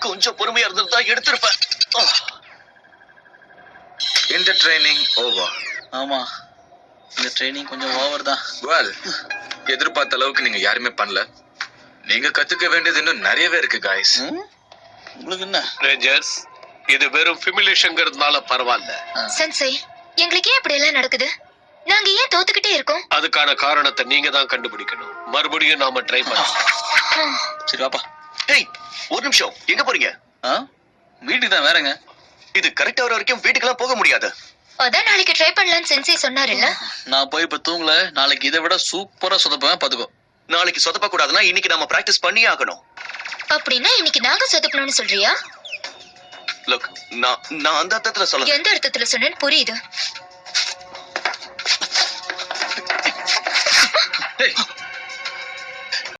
கொஞ்சம் பொறுமையா இருந்திருந்தா எடுத்திருப்பேன். இந்த ட்ரைனிங் ஓவர். ஆமா, இந்த ட்ரைனிங் கொஞ்சம் ஓவர் தான். வெல், எதிர்பார்த்த அளவுக்கு நீங்க யாருமே பண்ணல. நீங்க கத்துக்க வேண்டியது இன்னும் நிறையவே இருக்கு காய்ஸ். உங்களுக்கு என்ன ரேஞ்சர்ஸ், இது வெறும் சிமுலேஷன்ங்கிறதுனால பரவாயில்ல. சென்சை, எங்களுக்கு ஏன் இப்படி எல்லாம் நடக்குது? நாங்க ஏன் தோத்துக்கிட்டே இருக்கோம்? அதுக்கான காரணத்தை நீங்க தான் கண்டுபிடிக்கணும். மறுபடியும் நாம ட்ரை பண்ணலாம். சரி வாப்பா. ஏய், ஒரு நிமிஷம், எங்க போறீங்க? வீட்டுக்கு தான். வேறங்க, இது கரெக்டா வர வரைக்கும் வீட்டுக்கெல்லாம் போக முடியாது. அதான் நாளைக்கு ட்ரை பண்ணலாம்னு சென்சை சொன்னாருல்ல. நான் போய் இப்ப தூங்கல. நாளைக்கு இதை விட சூப்பரா சொதப்பேன், பாத்துக்கோ. நாளைக்கு சொதப்ப கூடாதுன்னா இன்னைக்கு நாம பிராக்டிஸ் பண்ணியே ஆகணும். அப்படின்னா இன்னைக்கு நாங்க சொதப்பணும்னு சொல்றியா? லுக், நான் அந்த அர்த்தத்துல சொல்ல. எந்த அர்த்தத்துல சொன்னேன்னு புரியுது. டேய்,